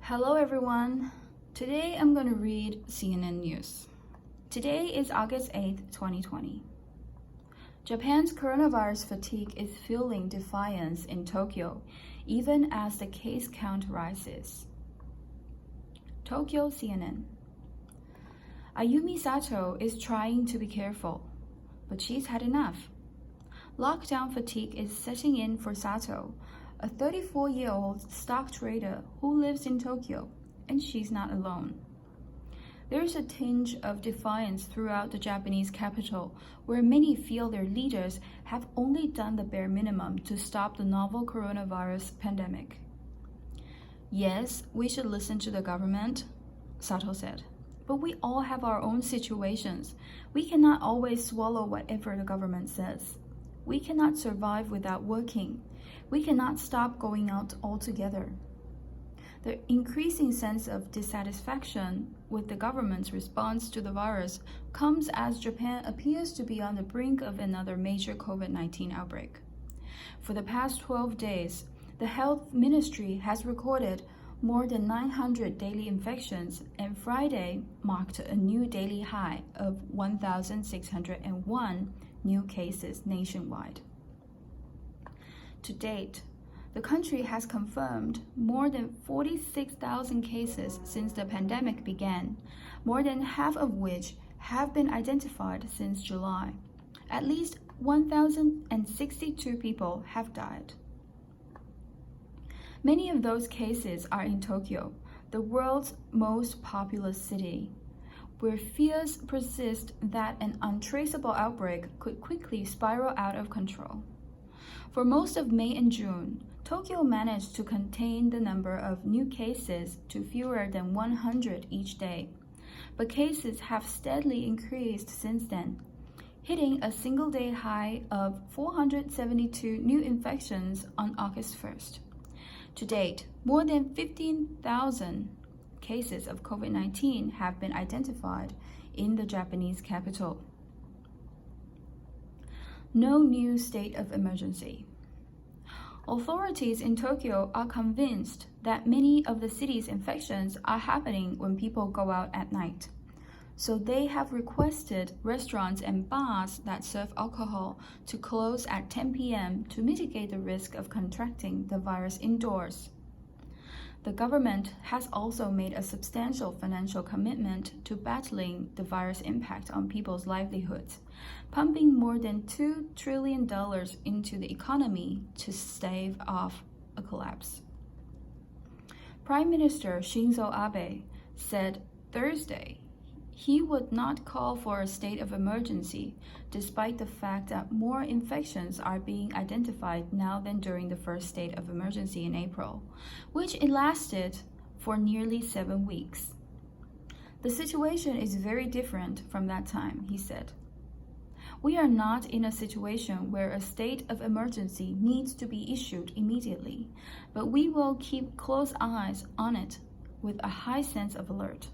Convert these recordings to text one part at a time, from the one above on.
Hello everyone. Today I'm going to read CNN News. Today is August 8th, 2020. Japan's coronavirus fatigue is fueling defiance in Tokyo, even as the case count rises. Tokyo CNN. Ayumi Sato is trying to be careful, but she's had enough. Lockdown fatigue is setting in for Sato, a 34-year-old stock trader who lives in Tokyo, and she's not alone. There's a tinge of defiance throughout the Japanese capital, where many feel their leaders have only done the bare minimum to stop the novel coronavirus pandemic. Yes, we should listen to the government, Sato said, but we all have our own situations. We cannot always swallow whatever the government says. We cannot survive without working. We cannot stop going out altogether. The increasing sense of dissatisfaction with the government's response to the virus comes as Japan appears to be on the brink of another major COVID-19 outbreak. For the past 12 days, the health ministry has recorded more than 900 daily infections, and Friday marked a new daily high of 1,601 new cases nationwide. To date, the country has confirmed more than 46,000 cases since the pandemic began, more than half of which have been identified since July. At least 1,062 people have died. Many of those cases are in Tokyo, the world's most populous city, where fears persist that an untraceable outbreak could quickly spiral out of control. For most of May and June, Tokyo managed to contain the number of new cases to fewer than 100 each day, but cases have steadily increased since then, hitting a single-day high of 472 new infections on August 1st. To date, more than 15,000 cases of COVID-19 have been identified in the Japanese capital. No new state of emergency. Authorities in Tokyo are convinced that many of the city's infections are happening when people go out at night. So they have requested restaurants and bars that serve alcohol to close at 10 p.m. to mitigate the risk of contracting the virus indoors. The government has also made a substantial financial commitment to battling the virus impact on people's livelihoods, pumping more than $2 trillion into the economy to stave off a collapse. Prime Minister Shinzo Abe said Thursday he would not call for a state of emergency, despite the fact that more infections are being identified now than during the first state of emergency in April, which it lasted for nearly 7 weeks. The situation is very different from that time, he said. We are not in a situation where a state of emergency needs to be issued immediately, but we will keep close eyes on it with a high sense of alert.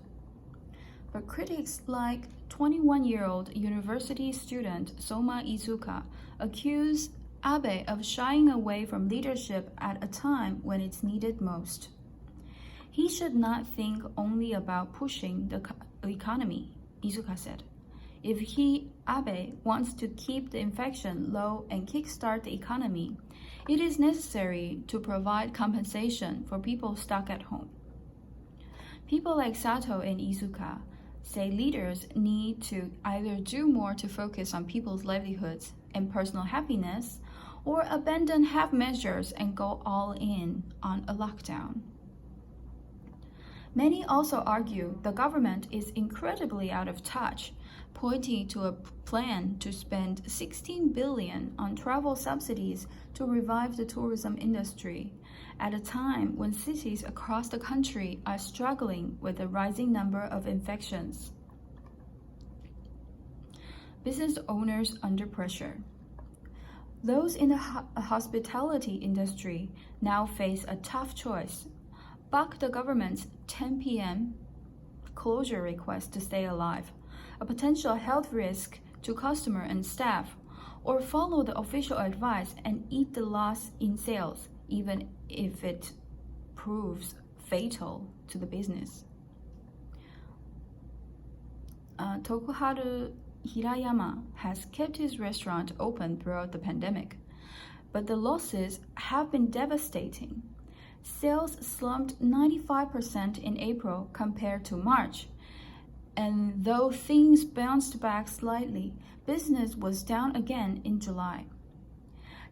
But critics like 21-year-old university student Soma Izuka accuse Abe of shying away from leadership at a time when it's needed most. He should not think only about pushing the economy, Izuka said. If Abe, wants to keep the infection low and kickstart the economy, it is necessary to provide compensation for people stuck at home. People like Sato and Izuka say leaders need to either do more to focus on people's livelihoods and personal happiness, or abandon half measures and go all in on a lockdown. Many also argue the government is incredibly out of touch, pointing to a plan to spend $16 billion on travel subsidies to revive the tourism industry, at a time when cities across the country are struggling with a rising number of infections. Business owners under pressure. Those in the hospitality industry now face a tough choice: buck the government's 10 p.m. closure request to stay alive, a potential health risk to customer and staff, or follow the official advice and eat the loss in sales, even if it proves fatal to the business. Tokuharu Hirayama has kept his restaurant open throughout the pandemic, but the losses have been devastating. Sales slumped 95% in April compared to March, and though things bounced back slightly, business was down again in July.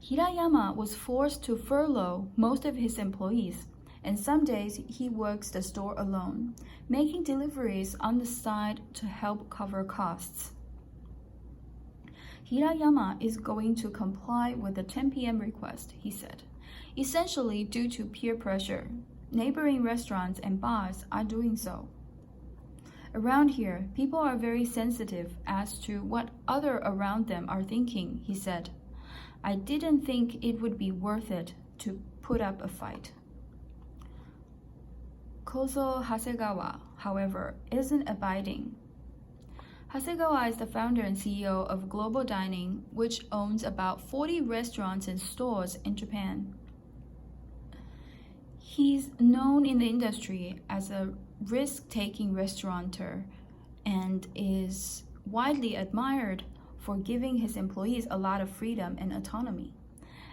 Hirayama was forced to furlough most of his employees, and some days he works the store alone, making deliveries on the side to help cover costs. Hirayama is going to comply with the 10 p.m. request, he said, essentially due to peer pressure. Neighboring restaurants and bars are doing so. Around here, people are very sensitive as to what other around them are thinking, he said. I didn't think it would be worth it to put up a fight. Kozo Hasegawa, however, isn't abiding. Hasegawa is the founder and CEO of Global Dining, which owns about 40 restaurants and stores in Japan. He's known in the industry as a risk-taking restaurateur and is widely admired for giving his employees a lot of freedom and autonomy,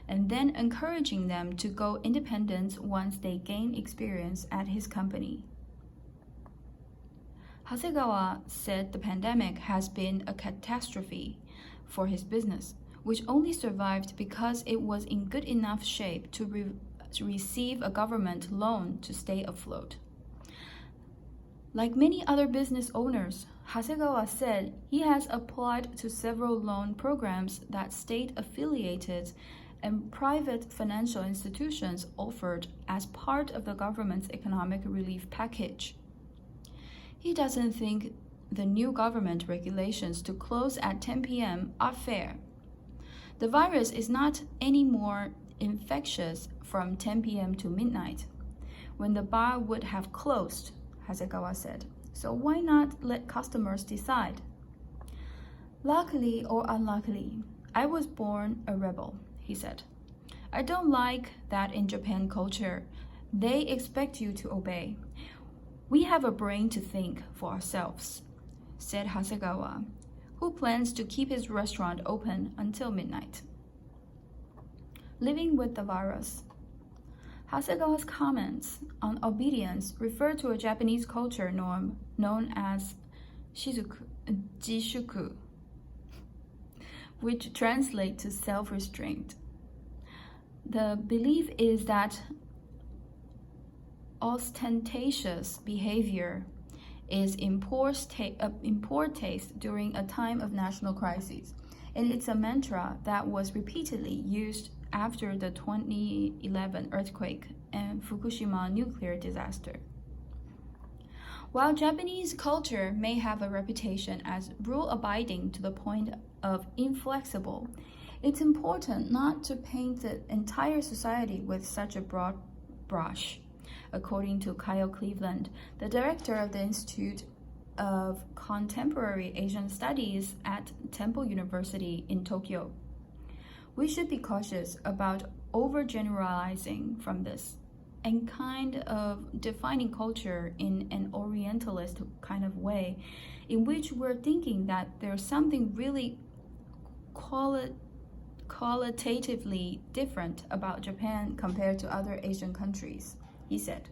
and then encouraging them to go independent once they gain experience at his company. Hasegawa said the pandemic has been a catastrophe for his business, which only survived because it was in good enough shape to receive a government loan to stay afloat. Like many other business owners, Hasegawa said he has applied to several loan programs that state-affiliated and private financial institutions offered as part of the government's economic relief package. He doesn't think the new government regulations to close at 10 p.m. are fair. The virus is not any more infectious from 10 p.m. to midnight, when the bar would have closed, Hasegawa said. So why not let customers decide? Luckily or unluckily, I was born a rebel, he said. I don't like that in Japan culture. They expect you to obey. We have a brain to think for ourselves, said Hasegawa, who plans to keep his restaurant open until midnight. Living with the virus. Hasegawa's comments on obedience refer to a Japanese culture norm known as jishuku, which translates to self-restraint. The belief is that ostentatious behavior is in poor taste during a time of national crisis, and it's a mantra that was repeatedly used after the 2011 earthquake and Fukushima nuclear disaster. While Japanese culture may have a reputation as rule-abiding to the point of inflexible, it's important not to paint the entire society with such a broad brush, according to Kyle Cleveland, the director of the Institute of Contemporary Asian Studies at Temple University in Tokyo. We should be cautious about overgeneralizing from this and kind of defining culture in an Orientalist kind of way, in which we're thinking that there's something really qualitatively different about Japan compared to other Asian countries, he said.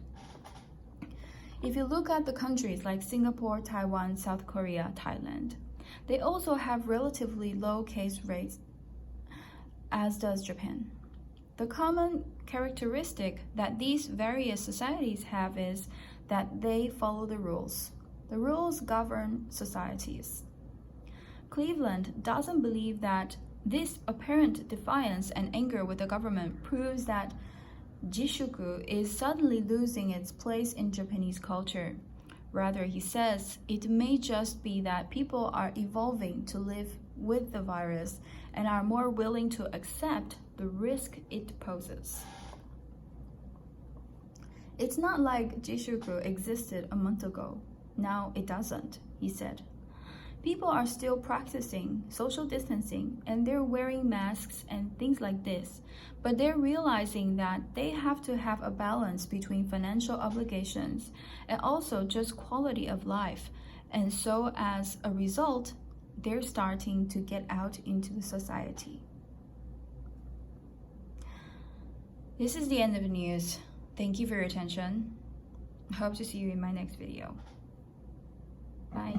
If you look at the countries like Singapore, Taiwan, South Korea, Thailand, they also have relatively low case rates, as does Japan. The common characteristic that these various societies have is that they follow the rules. The rules govern societies. Cleveland doesn't believe that this apparent defiance and anger with the government proves that jishuku is suddenly losing its place in Japanese culture. Rather, he says, it may just be that people are evolving to live with the virus and are more willing to accept the risk it poses. It's not like jishuku existed a month ago. Now it doesn't, he said. People are still practicing social distancing and they're wearing masks and things like this, but they're realizing that they have to have a balance between financial obligations and also just quality of life. And so as a result, they're starting to get out into the society. This is the end of the news. Thank you for your attention. I hope to see you in my next video. Bye.